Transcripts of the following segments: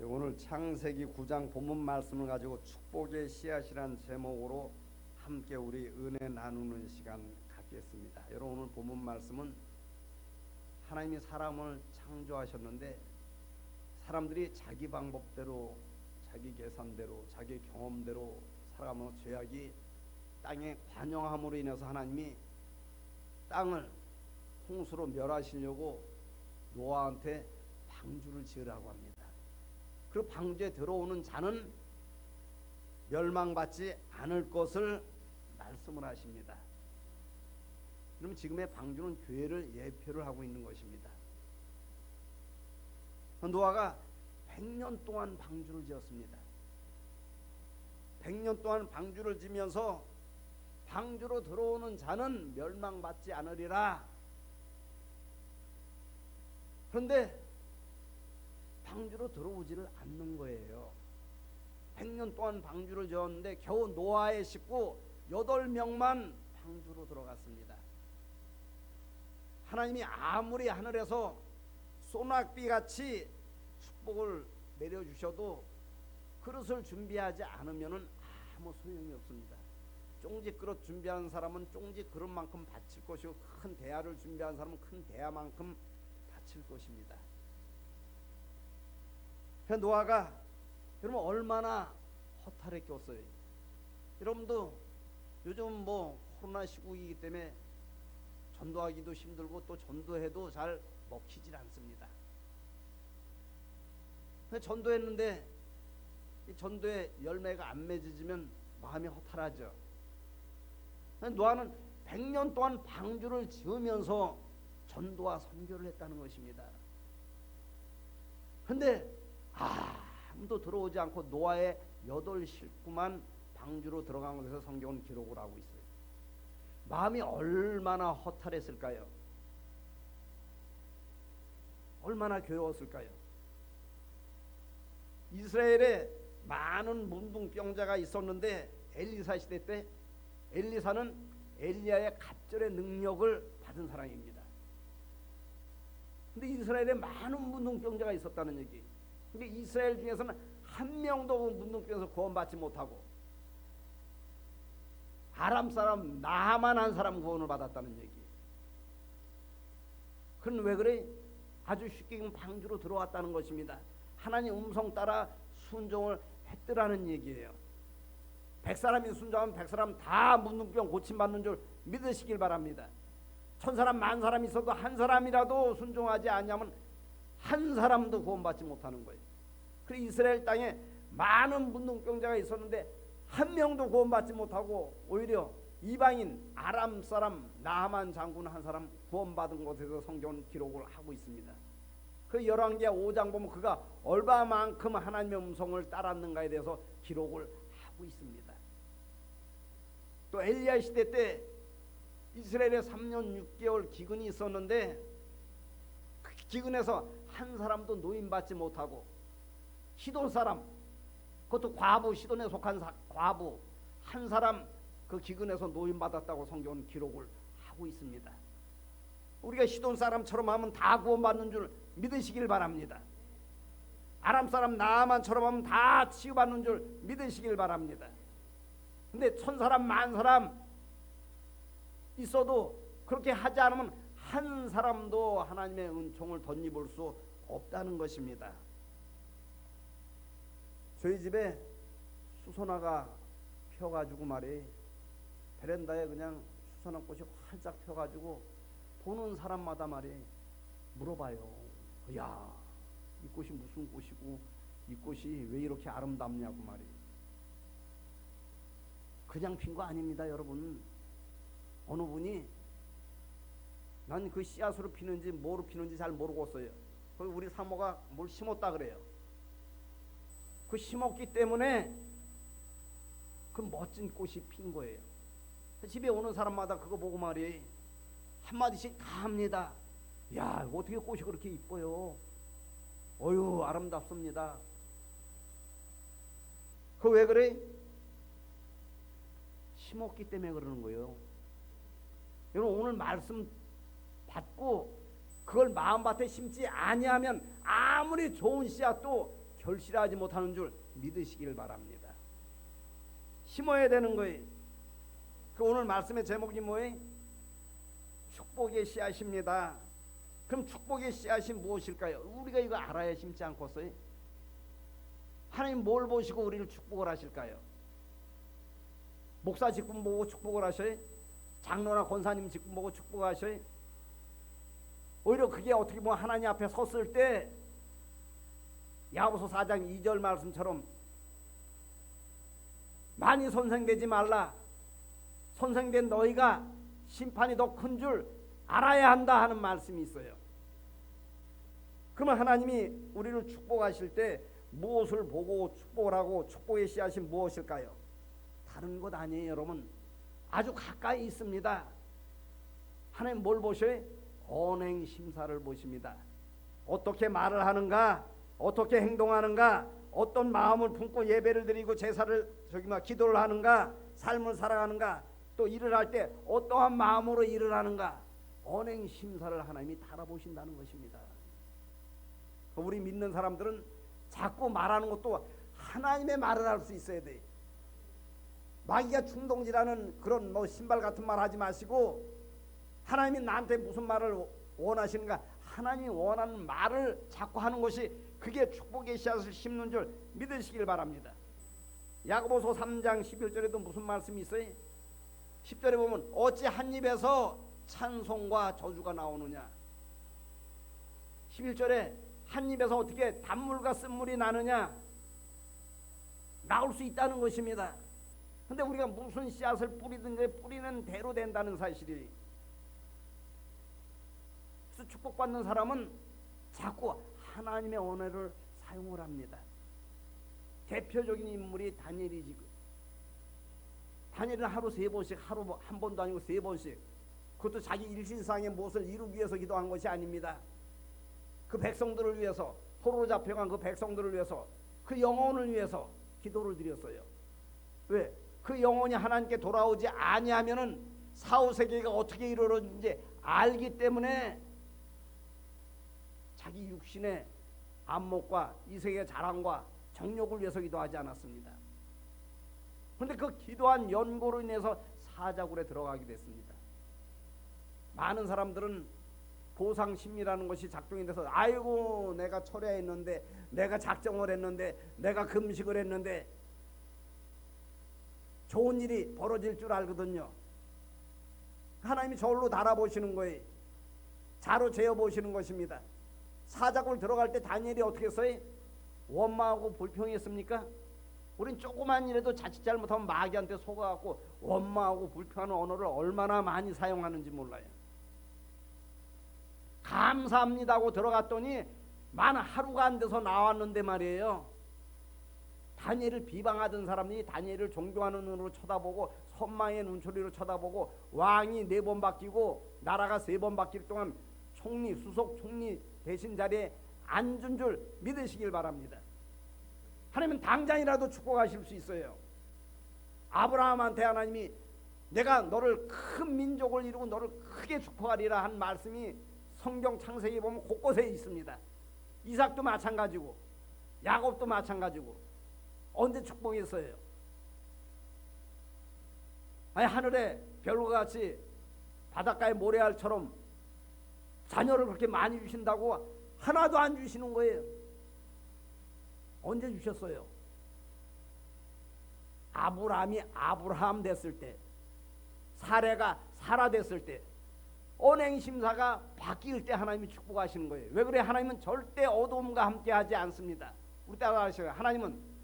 오늘 창세기 9장 본문 말씀을 가지고 축복의 씨앗이란 제목으로 함께 우리 은혜 나누는 시간 갖겠습니다. 여러분, 오늘 본문 말씀은 하나님이 사람을 창조하셨는데 사람들이 자기 방법대로, 자기 계산대로, 자기 경험대로 살아가면 죄악이 땅에 관영함으로 인해서 하나님이 땅을 홍수로 멸하시려고 노아한테 방주를 지으라고 합니다. 그 방주에 들어오는 자는 멸망받지 않을 것을 말씀을 하십니다. 그러면 지금의 방주는 교회를 예표를 하고 있는 것입니다. 노아가 100년 동안 방주를 지었습니다. 100년 동안 방주를 지면서 방주로 들어오는 자는 멸망받지 않으리라. 그런데 방주로 들어오지를 않는 거예요. 100년 동안 방주를 지었는데 겨우 노아의 식구 8명만 방주로 들어갔습니다. 하나님이 아무리 하늘에서 소낙비같이 축복을 내려주셔도 그릇을 준비하지 않으면 아무 소용이 없습니다. 쫑지 그릇 준비하는 사람은 쫑지 그릇만큼 바칠 것이고, 큰 대야를 준비하는 사람은 큰 대야만큼 바칠 것입니다. 노아가 여러분 얼마나 허탈했겠어요. 여러분도 요즘 코로나 시국이기 때문에 전도하기도 힘들고 또 전도해도 잘 먹히질 않습니다. 전도했는데 이 전도의 열매가 안 맺어지면 마음이 허탈하죠. 노아는 100년 동안 방주를 지으면서 전도와 선교를 했다는 것입니다. 그런데 아무도 들어오지 않고 노아의 8 식구만 방주로 들어간 것에서 성경은 기록을 하고 있어요. 마음이 얼마나 허탈했을까요? 얼마나 괴로웠을까요? 이스라엘에 많은 문둥병자가 있었는데 엘리사 시대 때 엘리사는 엘리야의 갑절의 능력을 받은 사람입니다. 근데 이스라엘에 많은 문둥병자가 있었다는 얘기. 근데 이스라엘 중에서는 한 명도 문둥병에서 구원받지 못하고 아람 사람 나만 한 사람 구원을 받았다는 얘기. 그건 왜 그래? 아주 쉽게 방주로 들어왔다는 것입니다. 하나님 음성 따라 순종을 했더라는 얘기예요. 100사람이 순종하면 100사람 다 문둥병 고침받는 줄 믿으시길 바랍니다. 1000사람 10,000사람 있어도 한 사람이라도 순종하지 않냐면 한 사람도 구원받지 못하는 거예요. 그리고 이스라엘 땅에 많은 문둥병자가 있었는데 한 명도 구원받지 못하고 오히려 이방인 아람 사람 나하만 장군 한 사람 구원받은 것에서 성경은 기록을 하고 있습니다. 그 열왕기하 5장 보면 그가 얼마만큼 하나님의 음성을 따랐는가에 대해서 기록을 하고 있습니다. 또 엘리야 시대 때 이스라엘에 3년 6개월 기근이 있었는데 그 기근에서 한 사람도 노임받지 못하고 시돈 사람, 그것도 과부, 시돈에 속한 과부 한 사람 그 기근에서 노임받았다고 성경은 기록을 하고 있습니다. 우리가 시돈 사람처럼 하면 다 구원받는 줄 믿으시길 바랍니다. 아람 사람 나아만처럼 하면 다 치유받는 줄 믿으시길 바랍니다. 근데 1000사람 10,000사람 있어도 그렇게 하지 않으면 한 사람도 하나님의 은총을 덧입을 수 없다는 것입니다. 저희 집에 수선화가 펴가지고 말이 베란다에 그냥 수선화 꽃이 활짝 펴가지고 보는 사람마다 말이 물어봐요. 야, 이 꽃이 무슨 꽃이고 이 꽃이 왜 이렇게 아름답냐고 말이. 그냥 핀 거 아닙니다, 여러분. 어느 분이 난 그 씨앗으로 피는지 뭐로 피는지 잘 모르겠어요. 우리 사모가 뭘 심었다 그래요. 그 심었기 때문에 그 멋진 꽃이 핀 거예요. 집에 오는 사람마다 그거 보고 말이 한마디씩 다 합니다. 야, 어떻게 꽃이 그렇게 이뻐요? 어휴, 아름답습니다. 그 왜 그래? 심었기 때문에 그러는 거예요. 여러분, 오늘 말씀 받고 그걸 마음밭에 심지 아니하면 아무리 좋은 씨앗도 결실하지 못하는 줄 믿으시길 바랍니다. 심어야 되는 거예요. 그 오늘 말씀의 제목이 뭐예요? 축복의 씨앗입니다. 그럼 축복의 씨앗이 무엇일까요? 우리가 이거 알아야 심지 않겠어요? 하나님 뭘 보시고 우리를 축복을 하실까요? 목사 직분 보고 축복을 하셔요? 장로나 권사님 직분 보고 축복하셔요? 오히려 그게 어떻게 보면 하나님 앞에 섰을 때 야고보서 4장 2절 말씀처럼 많이 선생되지 말라. 선생된 너희가 심판이 더 큰 줄 알아야 한다 하는 말씀이 있어요. 그러면 하나님이 우리를 축복하실 때 무엇을 보고 축복을 하고 축복의 씨앗이 무엇일까요? 다른 것 아니에요, 여러분. 아주 가까이 있습니다. 하나님 뭘 보셔요? 언행 심사를 보십니다. 어떻게 말을 하는가, 어떻게 행동하는가, 어떤 마음을 품고 예배를 드리고 제사를 기도를 하는가, 삶을 살아가는가, 또 일을 할 때 어떠한 마음으로 일을 하는가, 언행 심사를 하나님이 달아보신다는 것입니다. 우리 믿는 사람들은 자꾸 말하는 것도 하나님의 말을 할 수 있어야 돼. 마귀가 충동질하는 그런 신발 같은 말 하지 마시고, 하나님이 나한테 무슨 말을 원하시는가, 하나님이 원하는 말을 자꾸 하는 것이 그게 축복의 씨앗을 심는 줄 믿으시길 바랍니다. 야고보서 3장 11절에도 무슨 말씀이 있어요? 10절에 보면 어찌 한 입에서 찬송과 저주가 나오느냐. 11절에 한 입에서 어떻게 단물과 쓴물이 나느냐. 나올 수 있다는 것입니다. 근데 우리가 무슨 씨앗을 뿌리든지 뿌리는 대로 된다는 사실이. 그래서 축복받는 사람은 자꾸 하나님의 언어를 사용을 합니다. 대표적인 인물이 다니엘이지. 다니엘은 하루 3번씩, 하루 한 번도 아니고 3번씩, 그것도 자기 일신상의 무엇을 이루기 위해서 기도한 것이 아닙니다. 그 백성들을 위해서, 포로로 잡혀간 그 백성들을 위해서, 그 영혼을 위해서 기도를 드렸어요. 왜? 그 영혼이 하나님께 돌아오지 아니하면은 사후세계가 어떻게 이루어졌는지 알기 때문에 자기 육신의 안목과 이 세계의 자랑과 정욕을 위해서 기도하지 않았습니다. 그런데 그 기도한 연고로 인해서 사자굴에 들어가게 됐습니다. 많은 사람들은 보상심리라는 것이 작동이 돼서 아이고 내가 철야했는데, 내가 작정을 했는데, 내가 금식을 했는데 좋은 일이 벌어질 줄 알거든요. 하나님이 저울로 달아보시는 거예요. 자로 재어보시는 것입니다. 사자굴 들어갈 때 다니엘이 어떻게 했어요? 원망하고 불평했습니까? 우린 조그만 일에도 자칫 잘못하면 마귀한테 속아갖고 원망하고 불평하는 언어를 얼마나 많이 사용하는지 몰라요. 감사합니다고 들어갔더니 만 하루가 안 돼서 나왔는데 말이에요. 다니엘을 비방하던 사람이 다니엘을 존경하는 눈으로 쳐다보고 선망의 눈초리로 쳐다보고 왕이 4번 바뀌고 나라가 3번 바뀔 동안 총리, 수석 총리 대신 자리에 앉은 줄 믿으시길 바랍니다. 하나님은 당장이라도 축복하실 수 있어요. 아브라함한테 하나님이 내가 너를 큰 민족을 이루고 너를 크게 축복하리라 한 말씀이 성경 창세기 보면 곳곳에 있습니다. 이삭도 마찬가지고 야곱도 마찬가지고. 언제 축복했어요? 아니 하늘에 별과 같이 바닷가의 모래알처럼 자녀를 그렇게 많이 주신다고 하나도 안 주시는 거예요. 언제 주셨어요? 아브라함이 아브라함 됐을 때, 사레가 사라 됐을 때, 언행심사가 바뀔 때 하나님이 축복하시는 거예요. 왜 그래? 하나님은 절대 어두움과 함께하지 않습니다. 우리 따라하셔요. 하나님은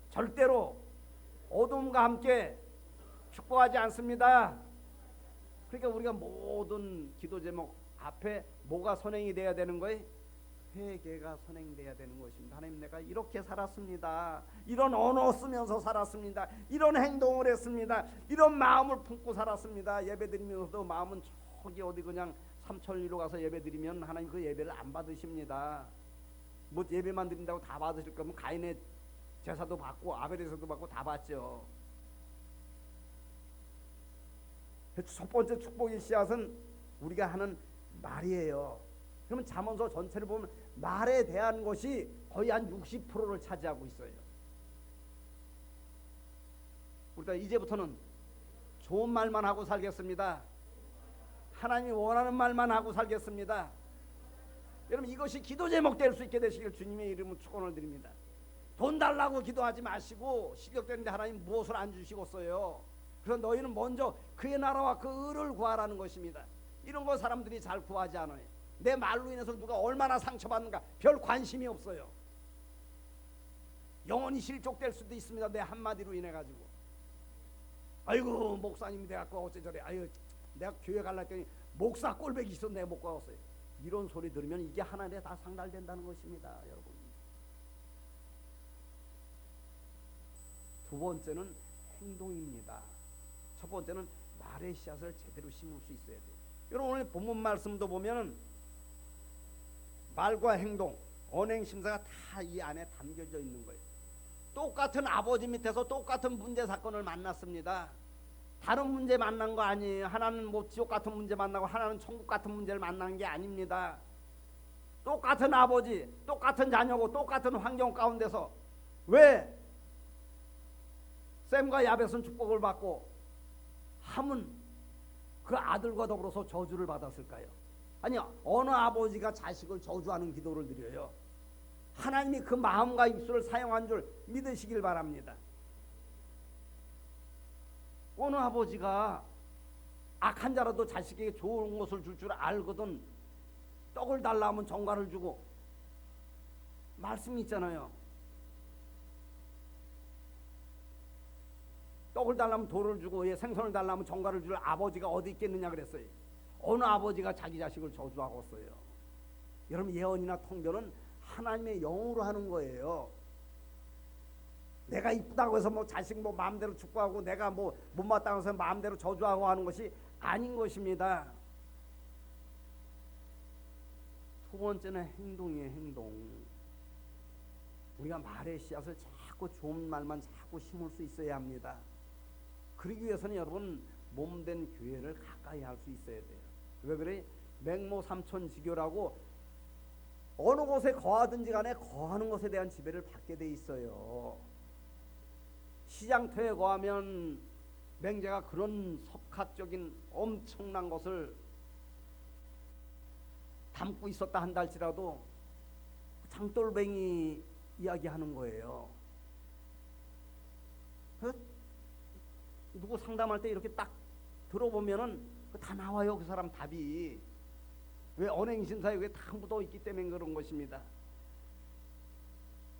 절대로 어둠과 함께 축복하지 않습니다. 그러니까 우리가 모든 기도 제목 앞에 뭐가 선행이 돼야 되는 거예요? 회개가 선행돼야 되는 것입니다. 하나님, 내가 이렇게 살았습니다. 이런 언어 쓰면서 살았습니다. 이런 행동을 했습니다. 이런 마음을 품고 살았습니다. 예배드리면서도 마음은 저기 어디 그냥 삼천리로 가서 예배드리면 하나님 그 예배를 안 받으십니다. 뭐 예배만 드린다고 다 받으실 거면 가인의 제사도 받고 아벨의 제사도 받고 다 받죠. 첫 번째 축복의 씨앗은 우리가 하는 말이에요. 그러면 잠언서 전체를 보면 말에 대한 것이 거의 한 60%를 차지하고 있어요. 우리가 이제부터는 좋은 말만 하고 살겠습니다. 하나님이 원하는 말만 하고 살겠습니다. 여러분, 이것이 기도 제목 될 수 있게 되시길 주님의 이름으로 축원을 드립니다. 돈 달라고 기도하지 마시고, 시격되는데 하나님 무엇을 안 주시겠어요? 그래서 너희는 먼저 그의 나라와 그 의를 구하라는 것입니다. 이런 거 사람들이 잘 구하지 않아요. 내 말로 인해서 누가 얼마나 상처받는가 별 관심이 없어요. 영혼이 실족될 수도 있습니다. 내 한마디로 인해 가지고. 아이고 목사님 내가 어째저래, 아유 내가 교회 갈라 했더니 목사 꼴배기 있어 내가 못 가겠어요. 이런 소리 들으면 이게 하나님에 다 상달된다는 것입니다. 여러분, 두 번째는 행동입니다. 첫 번째는 말의 씨앗을 제대로 심을 수 있어야 돼요. 여러분, 오늘 본문 말씀도 보면은 말과 행동, 언행 심사가 다 이 안에 담겨져 있는 거예요. 똑같은 아버지 밑에서 똑같은 문제 사건을 만났습니다. 다른 문제 만난 거 아니에요. 하나는 뭐 지옥 같은 문제 만나고 하나는 천국 같은 문제를 만난 게 아닙니다. 똑같은 아버지, 똑같은 자녀고 똑같은 환경 가운데서 왜 셈과 야벳은 축복을 받고 함은 그 아들과 더불어서 저주를 받았을까요? 아니요, 어느 아버지가 자식을 저주하는 기도를 드려요? 하나님이 그 마음과 입술을 사용한 줄 믿으시길 바랍니다. 어느 아버지가 악한 자라도 자식에게 좋은 것을 줄 줄 알거든 떡을 달라 하면 정갈을 주고, 말씀이 있잖아요. 떡을 달라면 돌을 주고 생선을 달라면 정갈을 줄 아버지가 어디 있겠느냐 그랬어요. 어느 아버지가 자기 자식을 저주하겠어요? 여러분, 예언이나 통변은 하나님의 영으로 하는 거예요. 내가 이쁘다고 해서 뭐 자식 뭐 마음대로 축복하고 내가 뭐 못마땅해서 해서 마음대로 저주하고 하는 것이 아닌 것입니다. 두 번째는 행동이에요. 행동. 우리가 말의 씨앗을 자꾸 좋은 말만 자꾸 심을 수 있어야 합니다. 그러기 위해서는 여러분, 몸된 교회를 가까이 할 수 있어야 돼요. 왜 그래? 맹모 삼천지교라고 어느 곳에 거하든지 간에 거하는 것에 대한 지배를 받게 돼 있어요. 시장터에 거하면 맹자가 그런 석학적인 엄청난 것을 담고 있었다 한다 할지라도 장돌뱅이 이야기하는 거예요. 누구 상담할 때 이렇게 딱 들어보면은 다 나와요. 그 사람 답이. 왜? 언행심사에 그게 다 묻어 있기 때문에 그런 것입니다.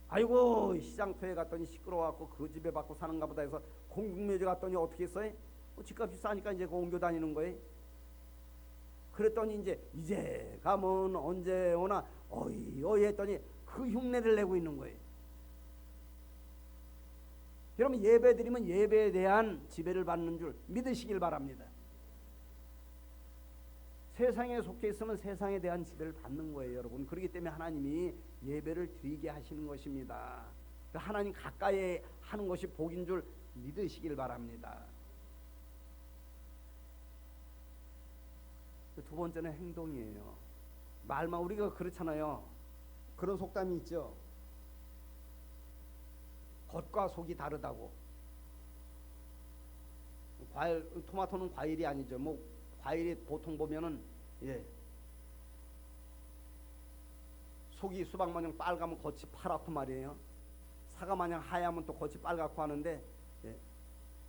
아이고 시장터에 갔더니 시끄러워갖고 그 집에 받고 사는가 보다 해서 공동묘지 갔더니 어떻게 했어요? 집값이 싸니까 이제 옮겨 다니는 거예요. 그랬더니 이제 가면 언제 오나 어이 했더니 그 흉내를 내고 있는 거예요. 여러분, 예배 드리면 예배에 대한 지배를 받는 줄 믿으시길 바랍니다. 세상에 속해 있으면 세상에 대한 지배를 받는 거예요, 여러분. 그렇기 때문에 하나님이 예배를 드리게 하시는 것입니다. 하나님 가까이 하는 것이 복인 줄 믿으시길 바랍니다. 두 번째는 행동이에요. 말만, 우리가 그렇잖아요. 그런 속담이 있죠. 겉과 속이 다르다고. 토마토는 과일이 아니죠. 뭐 과일이 보통 보면은 속이 수박 마냥 빨가면 겉이 파랗고 말이에요. 사과 마냥 하얗면 또 겉이 빨갛고 하는데,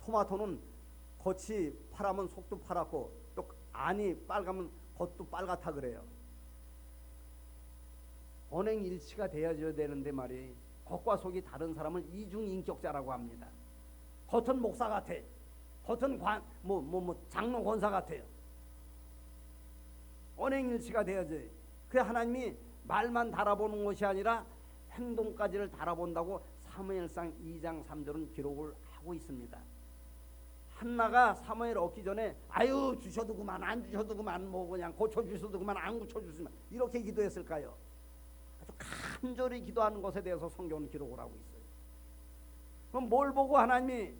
토마토는 겉이 파라면 속도 파랗고 또 안이 빨가면 겉도 빨갛다 그래요. 언행일치가 되어져야 되는데 말이, 겉과 속이 다른 사람을 이중인격자라고 합니다. 겉은 목사 같아. 겉은 장로 권사 같아요. 언행일치가 되어져요. 그 하나님이 말만 달아보는 것이 아니라 행동까지를 달아본다고 사무엘상 2장 3절은 기록을 하고 있습니다. 한나가 사무엘 얻기 전에 아유 주셔도 그만 안 주셔도 그만 뭐 그냥 고쳐주셔도 그만 안 고쳐주시면 이렇게 기도했을까요? 아주 간절히 기도하는 것에 대해서 성경은 기록을 하고 있어요. 그럼 뭘 보고 하나님이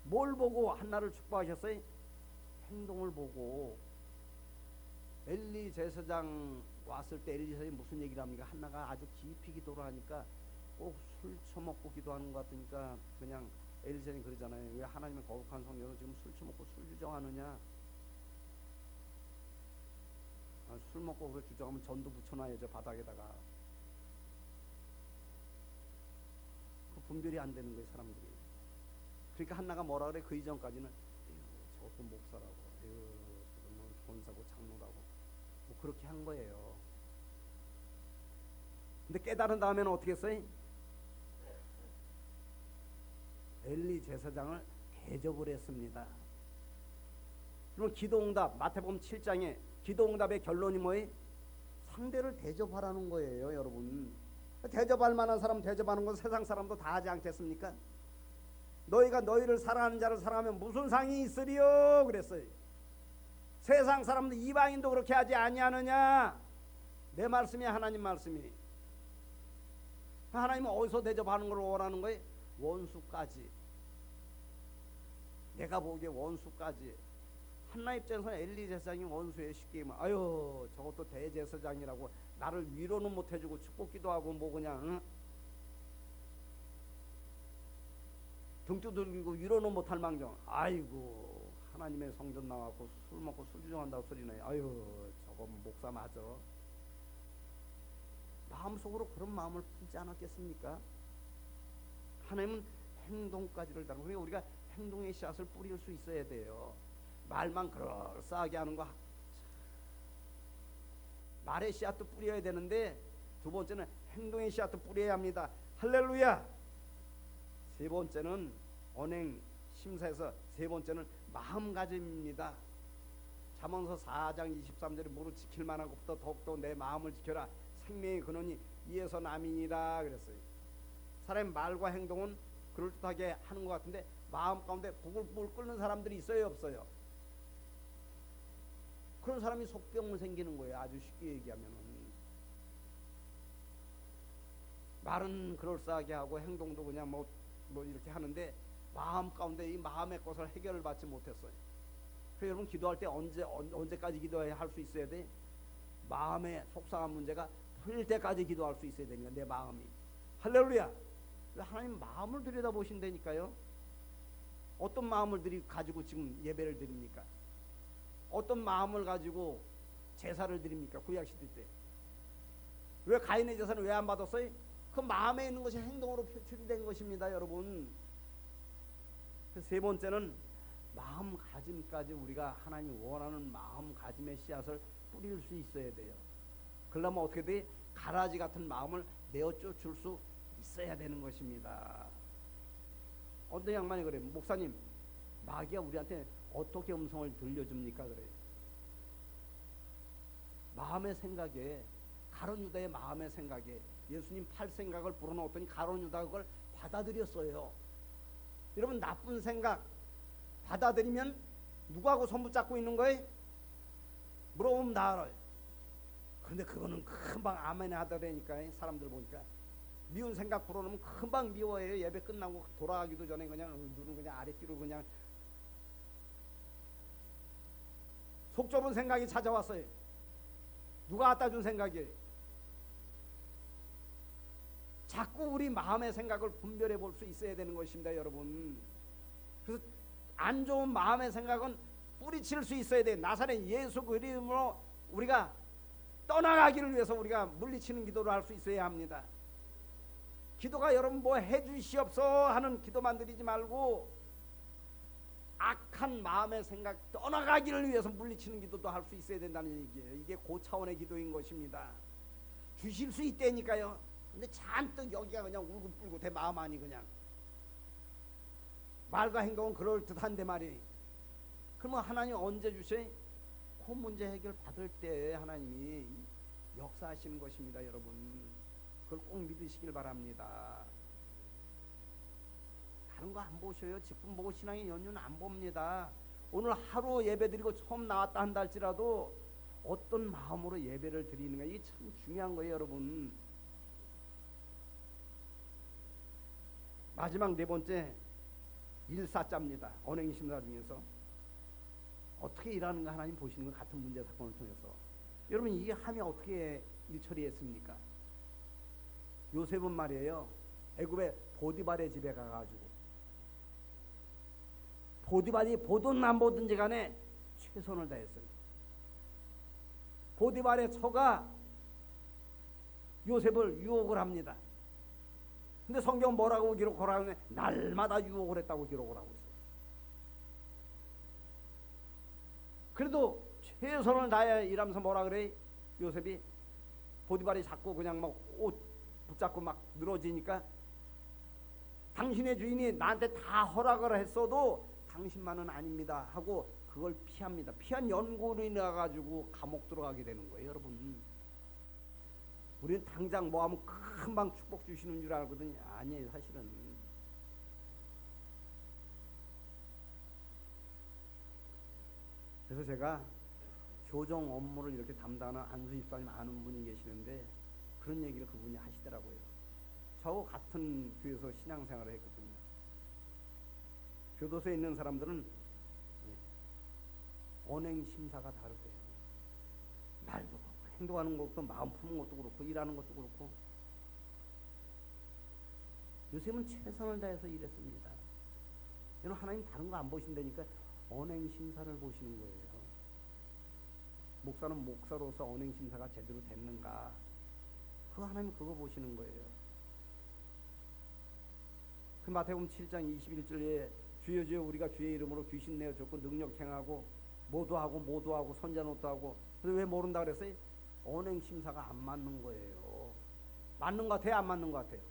뭘 보고 한나를 축복하셨어요? 행동을 보고. 엘리 제사장 왔을 때 엘리사에 무슨 얘기를 합니까? 한나가 아주 깊이 기도를 하니까 꼭 술 처먹고 기도하는 것 같으니까 그냥 엘리사는 그러잖아요. 왜 하나님의 거룩한 성전에서 지금 술 처먹고 술 주정하느냐? 술 먹고 그래 주정하면 전도 붙여놔야죠, 바닥에다가. 그 분별이 안 되는 거예요, 사람들이. 그러니까 한나가 뭐라 그래? 그 이전까지는 저것도 목사라고, 저것도 권사고 장로라고 뭐 그렇게 한 거예요. 근데 깨달은 다음에는 어떻게 했어요? 엘리 제사장을 대접을 했습니다. 그럼 기도응답, 마태복음 7장에 기도응답의 결론이 뭐예요? 상대를 대접하라는 거예요, 여러분. 대접할 만한 사람 대접하는 건 세상 사람도 다 하지 않겠습니까? 너희가 너희를 사랑하는 자를 사랑하면 무슨 상이 있으리요? 그랬어요. 세상 사람도 이방인도 그렇게 하지 아니하느냐? 내 말씀이 하나님 말씀이. 하나님은 어디서 대접하는 걸 원하는 거예요? 원수까지. 내가 보기에 원수까지. 한나 입장에서는 엘리 제사장이 원수에 쉽게 얘기하면 아유 저것도 대제사장이라고 나를 위로는 못 해주고 축복기도 하고 뭐 그냥 응? 등 두들기고 위로는 못할 망정. 아이고 하나님의 성전 나와갖고 술 먹고 술 주정한다고 소리네. 아유 저거 목사 맞아. 마음속으로 그런 마음을 품지 않았겠습니까? 하나님은 행동까지를 다루고 그러니까 우리가 행동의 씨앗을 뿌릴 수 있어야 돼요. 말만 그럴싸하게 하는 거 말의 씨앗도 뿌려야 되는데 두 번째는 행동의 씨앗도 뿌려야 합니다. 할렐루야. 세 번째는 언행 심사에서 세 번째는 마음가짐입니다. 잠언서 4장 23절에 무릇 지킬 만한 것보다 더욱더 내 마음을 지켜라. 생명의 근원이 이에서 남이니라 그랬어요. 사람의 말과 행동은 그럴듯하게 하는 것 같은데 마음 가운데 부글부글 끓는 사람들이 있어요, 없어요? 그런 사람이 속병 생기는 거예요. 아주 쉽게 얘기하면은. 말은 그럴싸하게 하고 행동도 그냥 뭐 이렇게 하는데 마음 가운데 이 마음의 것을 해결을 받지 못했어요. 그래서 여러분 기도할 때 언제까지 기도해야 할 수 있어야 돼? 마음의 속상한 문제가 풀릴 때까지 기도할 수 있어야 되니까 내 마음이. 할렐루야. 하나님 마음을 들여다보신다니까요. 어떤 마음을 가지고 지금 예배를 드립니까? 어떤 마음을 가지고 제사를 드립니까? 구약시대 때. 왜 가인의 제사는 왜 안 받았어요? 그 마음에 있는 것이 행동으로 표출된 것입니다, 여러분. 세 번째는 마음가짐까지 우리가 하나님 원하는 마음가짐의 씨앗을 뿌릴 수 있어야 돼요. 그러려면 어떻게 돼? 가라지 같은 마음을 내어 쫓을 수 있어야 되는 것입니다. 어떤 양반이 그래요. 목사님, 마귀가 우리한테 어떻게 음성을 들려줍니까? 그래요. 마음의 생각에, 가룟 유다의 마음의 생각에 예수님 팔 생각을 불어넣었더니 가룟 유다가 그걸 받아들였어요. 여러분 나쁜 생각 받아들이면 누구하고 손붙잡고 있는 거예요? 물어보면 나 알아요. 그런데 그거는 금방 아멘 하더라니까. 사람들 보니까 미운 생각 불어넣으면 금방 미워해요. 예배 끝나고 돌아가기도 전에 그냥 눈을 그냥 아랫뒤로 그냥 속 좁은 생각이 찾아왔어요. 누가 갖다 준 생각이에요? 자꾸 우리 마음의 생각을 분별해 볼 수 있어야 되는 것입니다, 여러분. 그래서 안 좋은 마음의 생각은 뿌리칠 수 있어야 돼. 나사렛 예수 그 이름으로 우리가 떠나가기를 위해서 우리가 물리치는 기도를 할 수 있어야 합니다. 기도가 여러분 뭐 해주시옵소 하는 기도만 드리지 말고 악한 마음의 생각 떠나가기를 위해서 물리치는 기도도 할 수 있어야 된다는 얘기예요. 이게 고차원의 기도인 것입니다. 주실 수 있다니까요. 근데 잔뜩 여기가 그냥 울고불고 내 마음 아니 그냥 말과 행동은 그럴듯한데 말이에요. 그러면 하나님 언제 주셔요? 그 문제 해결 받을 때 하나님이 역사하시는 것입니다, 여러분. 그걸 꼭 믿으시길 바랍니다. 다른 거 안 보셔요. 직분 보고 신앙의 연륜 안 봅니다. 오늘 하루 예배 드리고 처음 나왔다 한다 할지라도 어떤 마음으로 예배를 드리는가 이게 참 중요한 거예요, 여러분. 마지막 네 번째 일사자입니다. 언행심사 중에서 어떻게 일하는가 하나님 보시는 것 같은 문제 사건을 통해서 여러분 이 함이 어떻게 일처리했습니까? 요셉은 말이에요. 애굽의 보디발의 집에 가가지고 보디발이 보든 안 보든지 간에 최선을 다했어요. 보디발의 처가 요셉을 유혹을 합니다. 근데 성경 뭐라고 기록을 하면 날마다 유혹을 했다고 기록을 하고 있어요. 그래도 최선을 다해 일하면서 뭐라 그래? 요셉이 보디발이 자꾸 그냥 막 옷 붙잡고 막 늘어지니까 당신의 주인이 나한테 다 허락을 했어도 당신만은 아닙니다 하고 그걸 피합니다. 피한 연고로 인해 가지고 감옥 들어가게 되는 거예요. 여러분 우리는 당장 뭐 하면 금방 축복 주시는 줄 알거든요. 아니에요. 사실은 그래서 제가 교정 업무를 이렇게 담당하는 안수 집사님 아는 분이 계시는데 그런 얘기를 그분이 하시더라고요. 저하고 같은 교회에서 신앙생활을 했거든요. 교도소에 있는 사람들은 언행 심사가 다르대요. 말도 그렇고 행동하는 것도 마음 푸는 것도 그렇고 일하는 것도 그렇고. 요셉은 최선을 다해서 일했습니다. 여러분 하나님 다른 거 안 보신다니까 언행 심사를 보시는 거예요. 목사는 목사로서 언행 심사가 제대로 됐는가? 그거 하나님 그거 보시는 거예요. 그 마태복음 7장 21절에 주여 주여 우리가 주의 이름으로 귀신 내어 쫓고 능력 행하고 모두 하고 선자노도 하고. 근데 왜 모른다 그랬어요? 언행 심사가 안 맞는 거예요. 맞는 것 같아요? 안 맞는 것 같아요?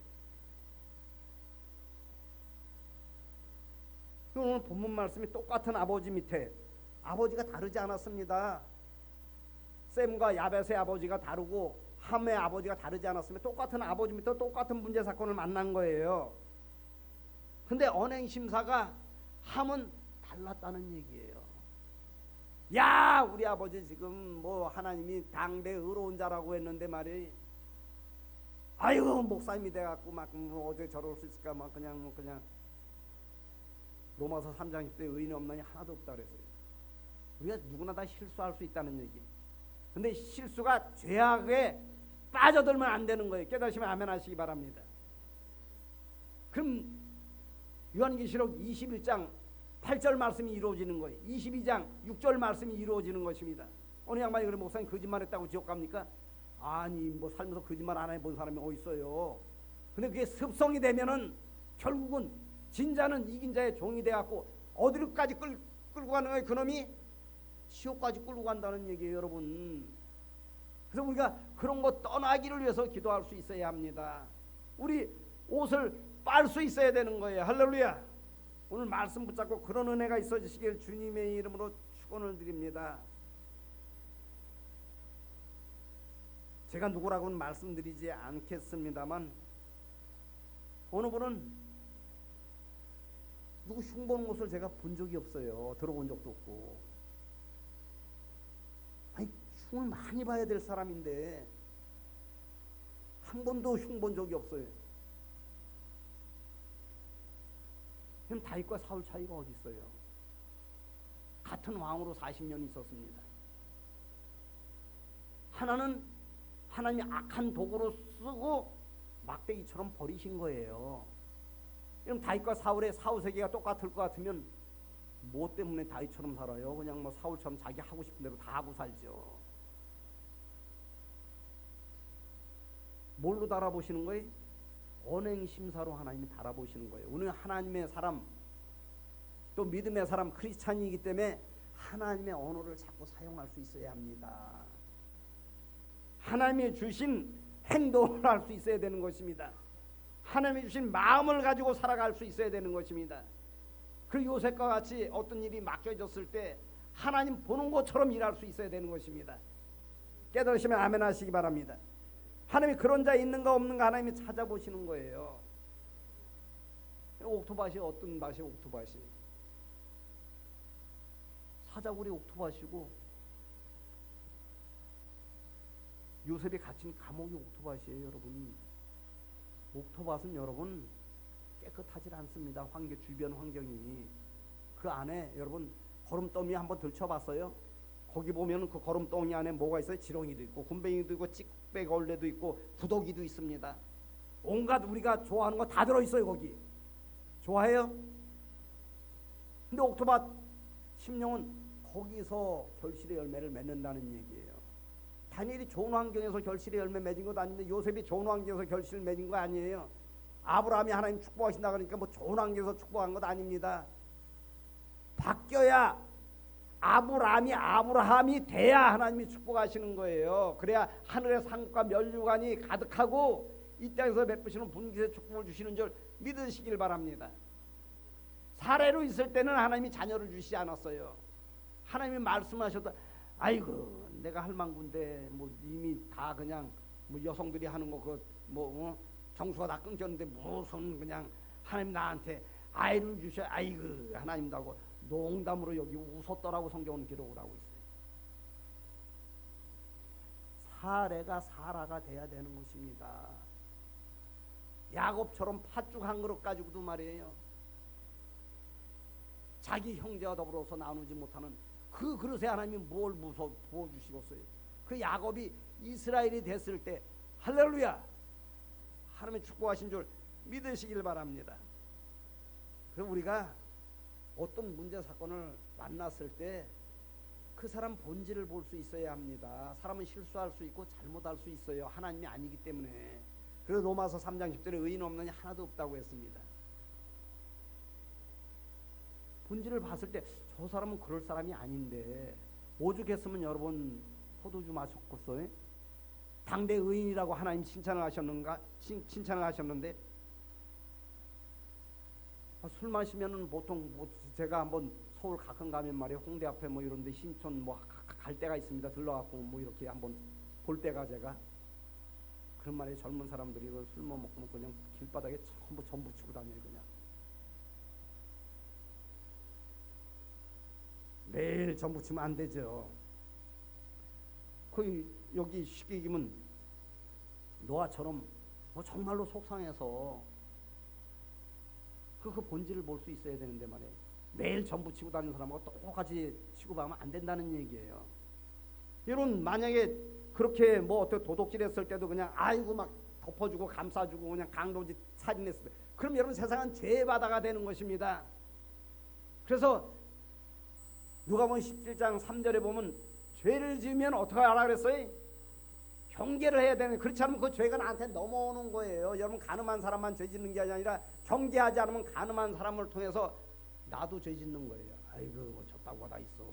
오늘 본문 말씀이 똑같은 아버지 밑에 아버지가 다르지 않았습니다. 셈과 야벳의 아버지가 다르고 함의 아버지가 다르지 않았으면 똑같은 아버지 밑에 똑같은 문제 사건을 만난 거예요. 근데 언행심사가 함은 달랐다는 얘기예요. 야 우리 아버지 지금 뭐 하나님이 당대 의로운 자라고 했는데 말이 아이고 목사님이 돼갖고 막 뭐 어제 저럴 수 있을까 막 그냥 로마서 3장 10대 의인이 없나니 하나도 없다 그랬어요. 우리가 누구나 다 실수할 수 있다는 얘기. 근데 실수가 죄악에 빠져들면 안 되는 거예요. 깨달으시면 아멘 하시기 바랍니다. 그럼 요한계시록 21장 8절 말씀이 이루어지는 거예요. 22장 6절 말씀이 이루어지는 것입니다. 어느 양반이 그래 목사님 거짓말했다고 지옥 갑니까? 아니 뭐 살면서 거짓말 안 해본 사람이 어디 있어요. 근데 그게 습성이 되면은 결국은 진자는 이긴 자의 종이 돼갖고 어디로까지 끌고 가는 거예요. 그놈이 지옥까지 끌고 간다는 얘기예요. 여러분 그래서 우리가 그런 거 떠나기를 위해서 기도할 수 있어야 합니다. 우리 옷을 빨 수 있어야 되는 거예요. 할렐루야. 오늘 말씀 붙잡고 그런 은혜가 있어지시길 주님의 이름으로 축원을 드립니다. 제가 누구라고는 말씀드리지 않겠습니다만 어느 분은 누구 흉보는 것을 제가 본 적이 없어요. 들어본 적도 없고. 아니 흉을 많이 봐야 될 사람인데 한 번도 흉 본 적이 없어요. 그럼 다윗과 사울 차이가 어디 있어요? 같은 왕으로 40년 있었습니다. 하나는 하나님이 악한 도구로 쓰고 막대기처럼 버리신 거예요. 그럼 다윗과 사울의 사후 세계가 똑같을 것 같으면 뭐 때문에 다윗처럼 살아요? 그냥 뭐 사울처럼 자기 하고 싶은 대로 다 하고 살죠. 뭘로 달아보시는 거예요? 언행심사로 하나님이 달아보시는 거예요. 오늘 하나님의 사람 또 믿음의 사람 크리스찬이기 때문에 하나님의 언어를 자꾸 사용할 수 있어야 합니다. 하나님이 주신 행동을 할 수 있어야 되는 것입니다. 하나님이 주신 마음을 가지고 살아갈 수 있어야 되는 것입니다. 그 요셉과 같이 어떤 일이 맡겨졌을 때 하나님 보는 것처럼 일할 수 있어야 되는 것입니다. 깨달으시면 아멘 하시기 바랍니다. 하나님이 그런 자 있는가 없는가 하나님이 찾아보시는 거예요. 옥토밭이 어떤 밭이 옥토밭이 사자굴이 옥토밭이고 요셉이 갇힌 감옥이 옥토밭이에요. 여러분 옥토밭은 여러분 깨끗하지 않습니다. 주변 환경이 그 안에 여러분 거름더미 한번 들춰봤어요? 거기 보면 그 거름덩이 안에 뭐가 있어요? 지렁이도 있고 굼벵이도 있고 찍배걸레도 있고 부더기도 있습니다. 온갖 우리가 좋아하는 거 다 들어있어요. 거기 좋아해요? 근데 옥토밭 심령은 거기서 결실의 열매를 맺는다는 얘기예요. 다니엘이 좋은 환경에서 결실의 열매 맺은 것 아닌데 요셉이 좋은 환경에서 결실을 맺은 거 아니에요. 아브라함이 하나님 축복하신다 그러니까 뭐 좋은 환경에서 축복한 것 아닙니다. 바뀌어야 아브라함이 돼야 하나님이 축복하시는 거예요. 그래야 하늘의 상과 면류관이 가득하고 이 땅에서 베푸시는 분깃의 축복을 주시는 줄 믿으시길 바랍니다. 사례로 있을 때는 하나님이 자녀를 주시지 않았어요. 하나님이 말씀하셔도 아이고 내가 할망구인데 뭐 이미 다 그냥 뭐 여성들이 하는 거 그 뭐 정수가 다 끊겼는데 무슨 그냥 하나님 나한테 아이를 주셔 아이고 하나님도 하고 농담으로 여기 웃었더라고 성경은 기록을 하고 있어요. 사례가 사라가 돼야 되는 것입니다. 야곱처럼 팥죽 한 그릇 가지고도 말이에요. 자기 형제와 더불어서 나누지 못하는 그 그릇에 하나님이 뭘 부어주시겠어요. 그 야곱이 이스라엘이 됐을 때 할렐루야 하나님의 축복하신 줄 믿으시길 바랍니다. 그래서 우리가 어떤 문제 사건을 만났을 때 그 사람 본질을 볼 수 있어야 합니다. 사람은 실수할 수 있고 잘못할 수 있어요. 하나님이 아니기 때문에. 그래서 로마서 3장 10절에 의인 없느니 하나도 없다고 했습니다. 본질을 봤을 때 저 사람은 그럴 사람이 아닌데 오죽했으면 여러분 포도주 마셨겠어요? 당대 의인이라고 하나님 칭찬을 하셨는데 술 마시면은 보통 뭐 제가 한번 서울 가끔 가면 말이에요. 홍대 앞에 뭐 이런데 신촌 뭐 갈 때가 있습니다. 들러갖고 뭐 이렇게 한번 볼 때가 제가 그런 말에 젊은 사람들이 술 먹고 그냥 길바닥에 전부 치고 다녀요. 그냥 매일 전부 치면 안 되죠. 여기 시기기면 노아처럼 뭐 정말로 속상해서 그 본질을 볼 수 있어야 되는데 말이에요. 매일 전부 치고 다니는 사람하고 똑같이 취급하면 안 된다는 얘기예요. 여러분 만약에 그렇게 뭐 어떻게 도둑질했을 때도 그냥 아이고 막 덮어주고 감싸주고 그냥 강도짓 살인했을 때 그럼 여러분 세상은 죄바다가 되는 것입니다. 그래서 누가복음 17장 3절에 보면 죄를 지으면 어떻게 하라 그랬어요? 경계를 해야 되는. 그렇지 않으면 그 죄가 나한테 넘어오는 거예요. 여러분 가늠한 사람만 죄 짓는 게 아니라 경계하지 않으면 가늠한 사람을 통해서 나도 죄 짓는 거예요. 아이고 저따구가 다 있어.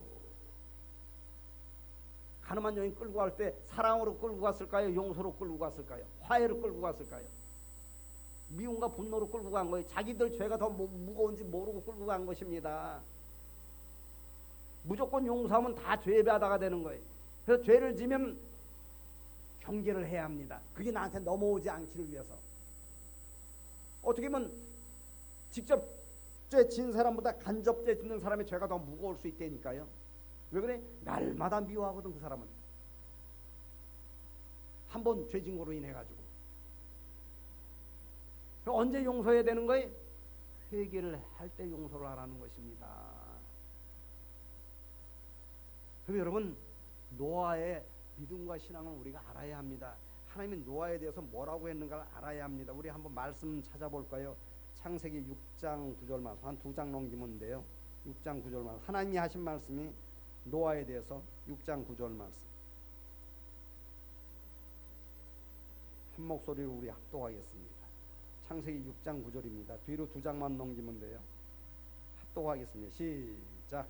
가늠한 여인 끌고 갈 때 사랑으로 끌고 갔을까요? 용서로 끌고 갔을까요? 화해로 끌고 갔을까요? 미움과 분노로 끌고 간 거예요. 자기들 죄가 더 무거운지 모르고 끌고 간 것입니다. 무조건 용서하면 다 죄바다가 되는 거예요. 그래서 죄를 지면 경계를 해야 합니다. 그게 나한테 넘어오지 않기를 위해서. 어떻게 보면 직접 죄 진 사람보다 간접 죄 짓는 사람의 죄가 더 무거울 수 있다니까요. 왜 그래? 날마다 미워하거든. 그 사람은 한 번 죄 진 거로 인해 가지고. 언제 용서해야 되는 거예요? 회개를 할 때 용서를 하라는 것입니다. 그럼 여러분 노아의 믿음과 신앙을 우리가 알아야 합니다. 하나님이 노아에 대해서 뭐라고 했는가를 알아야 합니다. 우리 한번 말씀 찾아볼까요? 창세기 6장 9절 말씀 한 2장 넘기면 돼요. 6장 9절 말씀 하나님이 하신 말씀이 노아에 대해서 6장 9절 말씀 한 목소리로 우리 합독하겠습니다. 창세기 6장 9절입니다. 뒤로 2장만 넘기면 돼요. 합독하겠습니다. 시작.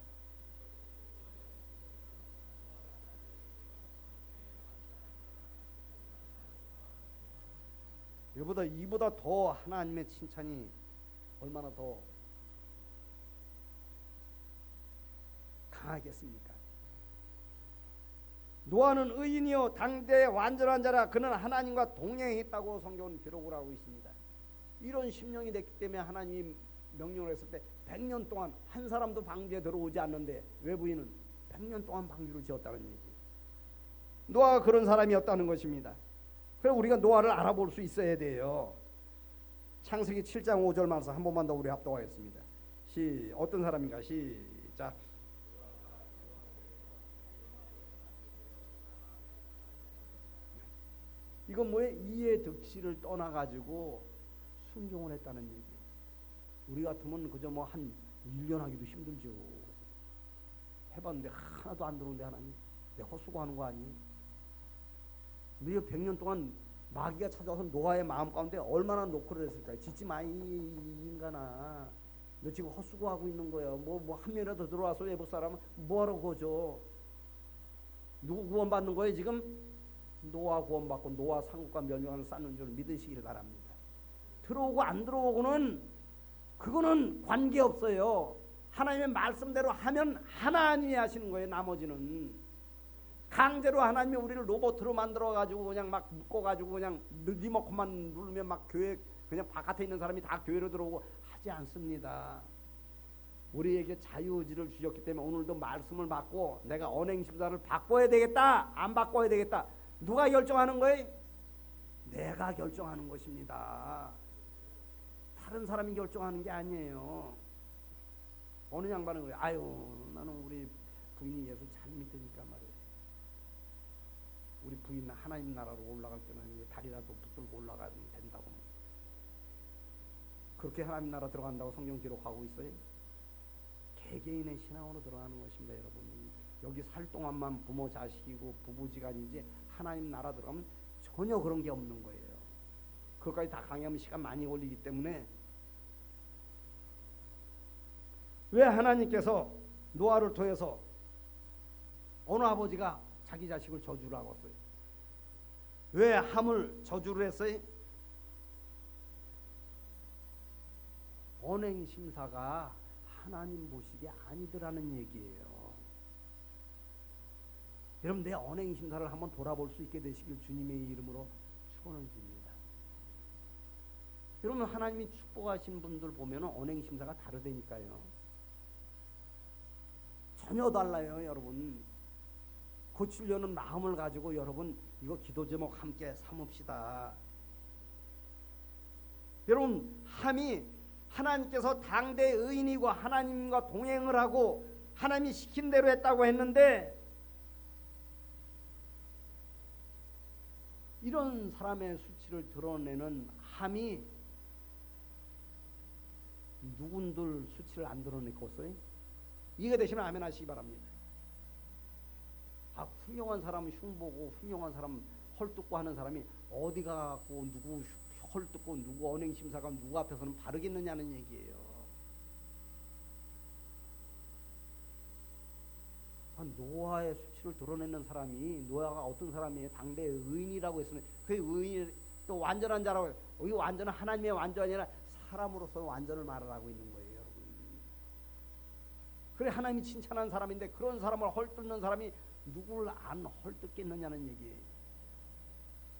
이보다 더 하나님의 칭찬이 얼마나 더 강하겠습니까? 노아는 의인이요 당대의 완전한 자라. 그는 하나님과 동행했다고 성경은 기록을 하고 있습니다. 이런 심령이 됐기 때문에 하나님이 명령을 했을 때 100년 동안 한 사람도 방주에 들어오지 않는데 외부인은 100년 동안 방주를 지었다는 얘기예요. 노아가 그런 사람이었다는 것입니다. 그래서 우리가 노아를 알아볼 수 있어야 돼요. 창세기 7장 5절 말씀 한 번만 더 우리 합독하겠습니다. 어떤 사람인가? 시작. 이건 뭐예요? 이해 득실을 떠나가지고 순종을 했다는 얘기. 우리 같으면 그저 뭐 한 1년 하기도 힘들죠. 해봤는데 하나도 안 들어오는데 하나님 내 헛수고하는 거 아니에요? 우리 100년 동안 마귀가 찾아와서 노아의 마음 가운데 얼마나 노크를 했을까요? 짓지 마, 이 인간아. 너 지금 헛수고하고 있는 거야. 뭐 한 명이라도 들어와서 외부 사람은 뭐하러 거죠? 누구 구원받는 거예요 지금? 노아 구원받고 노아 상국과 멸망을 쌓는 줄 믿으시길 바랍니다. 들어오고 안 들어오고는 그거는 관계없어요. 하나님의 말씀대로 하면 하나님이 하시는 거예요. 나머지는 강제로 하나님이 우리를 로봇으로 만들어가지고 그냥 막 묶어가지고 그냥 리모컨만 누르면 막 교회 그냥 바깥에 있는 사람이 다 교회로 들어오고 하지 않습니다. 우리에게 자유의지를 주셨기 때문에 오늘도 말씀을 받고 내가 언행심사를 바꿔야 되겠다 안 바꿔야 되겠다 누가 결정하는 거예요? 내가 결정하는 것입니다. 다른 사람이 결정하는 게 아니에요. 어느 양반은 그래. 아유 나는 우리 부인이 예수 잘 믿으니까 말이에요. 우리 부인 하나님 나라로 올라갈 때는 다리라도 붙들고 올라가면 된다고. 그렇게 하나님 나라 들어간다고 성경 기록하고 있어요. 개개인의 신앙으로 들어가는 것입니다. 여러분 여기 살 동안만 부모 자식이고 부부지간이지 하나님 나라 들어가면 전혀 그런 게 없는 거예요. 그것까지 다 강의하면 시간 많이 걸리기 때문에 왜 하나님께서 노아를 통해서 어느 아버지가 자기 자식을 저주를 하고 있어요? 왜 함을 저주를 했어요? 언행심사가 하나님 보시기에 아니더라는 얘기예요. 여러분 내 언행심사를 한번 돌아볼 수 있게 되시길 주님의 이름으로 축원을 드립니다. 여러분 하나님이 축복하신 분들 보면 언행심사가 다르다니까요. 전혀 달라요. 여러분 고치려는 마음을 가지고 여러분 이거 기도 제목 함께 삼읍시다. 여러분 함이 하나님께서 당대 의인이고 하나님과 동행을 하고 하나님이 시킨 대로 했다고 했는데 이런 사람의 수치를 드러내는 함이 누군들 수치를 안 드러냈겠어요? 이해가 되시면 아멘 하시기 바랍니다. 훌륭한 사람 흉보고 훌륭한 사람 헐뜯고 하는 사람이 어디 가고 누구 헐뜯고 누구 언행심사가 누구 앞에서는 바르겠느냐는 얘기예요. 노아의 수치를 드러내는 사람이 노아가 어떤 사람이에요? 당대 의인이라고 했으면 그 의인 또 완전한 자라고 이 완전한 하나님의 완전이 아니라 사람으로서 완전을 말하고 있는 거예요. 여러분. 그래 하나님이 칭찬한 사람인데 그런 사람을 헐뜯는 사람이 누구를 안 헐뜯겠느냐는 얘기예요.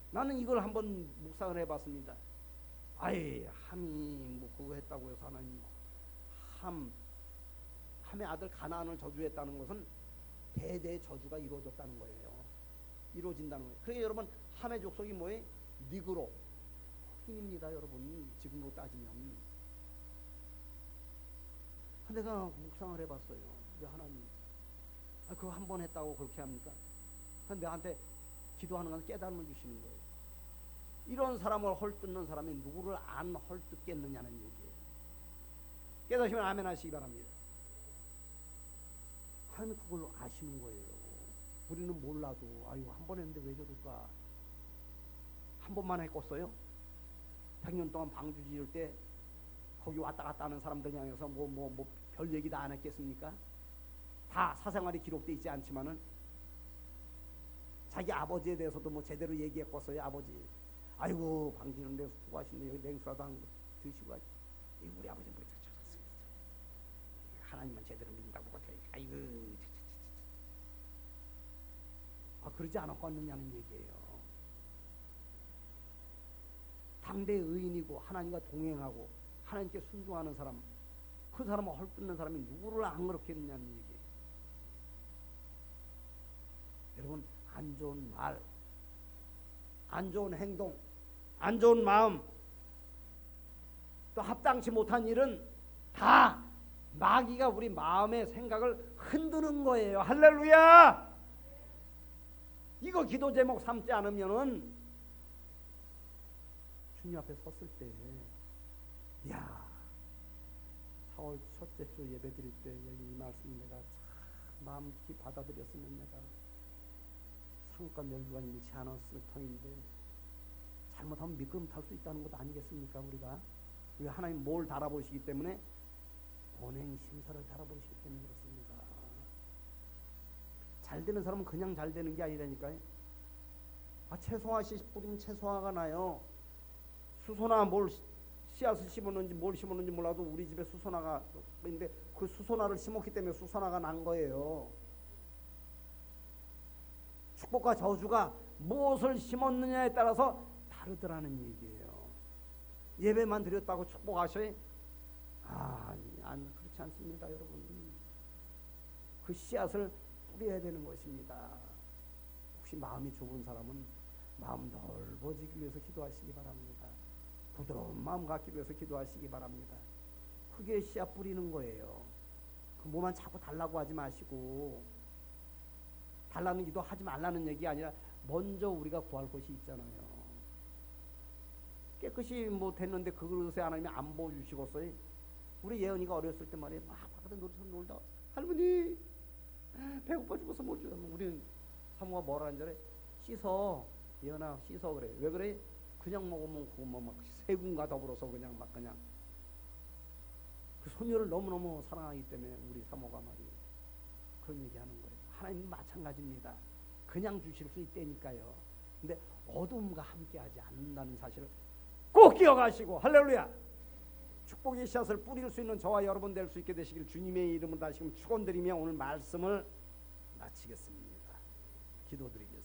나는 이걸 한번 묵상을 해봤습니다. 아예 함이 뭐 그거 했다고 해서 하나님 함의 아들 가나안을 저주했다는 것은 대대의 저주가 이루어졌다는 거예요. 이루어진다는 거예요. 그러니까 여러분 함의 족속이 뭐예요? 니그로 흑인입니다. 여러분 지금으로 따지면 내가 묵상을 해봤어요. 왜 하나님 그거 한 번 했다고 그렇게 합니까? 내한테 기도하는 건 깨달음을 주시는 거예요. 이런 사람을 헐뜯는 사람이 누구를 안 헐뜯겠느냐는 얘기예요. 깨닫으시면 아멘 하시기 바랍니다. 하나님이 그걸 아시는 거예요. 우리는 몰라도 아유 한 번 했는데 왜 저럴까? 한 번만 했겠어요? 100년 동안 방주 지을 때 거기 왔다 갔다 하는 사람들 향해서 별 얘기 다 안 했겠습니까? 다 사생활이 기록되어 있지 않지만은 자기 아버지에 대해서도 뭐 제대로 얘기했겠어요. 아버지 아이고 방지는데 수고하신데 여기 냉수라도 한 거 드시고 하시. 우리 아버지 뭐 하나님만 제대로 믿는다고 같아. 아이고 그러지 않았겠느냐는 얘기예요. 당대 의인이고 하나님과 동행하고 하나님께 순종하는 사람, 그 사람을 헐뜯는 사람이 누구를 안 그렇게 했느냐는 얘기예요. 여러분 안 좋은 말, 안 좋은 행동, 안 좋은 마음, 또 합당치 못한 일은 다 마귀가 우리 마음의 생각을 흔드는 거예요. 할렐루야! 이거 기도 제목 삼지 않으면은 주님 앞에 섰을 때, 야, 4월 첫째 주 예배 드릴 때 여기 이 말씀 내가 참 마음 깊이 받아들였으면 내가 상과 멸류관 잃지 않았을 터인데, 잘못하면 미끄럼 탈 수 있다는 것 아니겠습니까? 우리가 하나님 뭘 달아보시기 때문에, 본행 심사를 달아보시기 때문에 그렇습니다. 잘 되는 사람은 그냥 잘 되는 게 아니라니까요. 채소화 씨 뿌리면 채소화가 나요. 수소나 뭘 씨앗을 심었는지 뭘 심었는지 몰라도 우리 집에 수소나가 있는데, 그 수소나를 심었기 때문에 수소나가 난 거예요. 축복과 저주가 무엇을 심었느냐에 따라서 다르더라는 얘기예요. 예배만 드렸다고 축복하셔요? 그렇지 않습니다, 여러분. 그 씨앗을 뿌려야 되는 것입니다. 혹시 마음이 좁은 사람은 마음 넓어지기 위해서 기도하시기 바랍니다. 부드러운 마음 갖기 위해서 기도하시기 바랍니다. 그게 씨앗 뿌리는 거예요. 그 뭐만 자꾸 달라고 하지 마시고, 달라는 기도 하지 말라는 얘기 아니라 먼저 우리가 구할 것이 있잖아요. 깨끗이 뭐 됐는데 그 그릇에 하나님이 안 부어주시겠어요? 우리 예언이가 어렸을 때 말이에요. 바깥에 놀다 할머니 배고파 죽어서 뭘 주면, 우리는 사모가 뭐라 하는 줄 알아요? 씻어, 예언아 씻어. 그래. 왜 그래? 그냥 먹으면 그거 막 세균과 더불어서 그냥 그 소녀를 너무너무 사랑하기 때문에 우리 사모가 말이에요. 그런 얘기하는 거예요. 하나님은 마찬가지입니다. 그냥 주실 수 있다니까요. 근데 어둠과 함께하지 않는다는 사실을 꼭 기억하시고, 할렐루야. 축복의 씨앗을 뿌릴 수 있는 저와 여러분 될 수 있게 되시길 주님의 이름으로 다시금 축원드리며 오늘 말씀을 마치겠습니다. 기도드리겠습니다.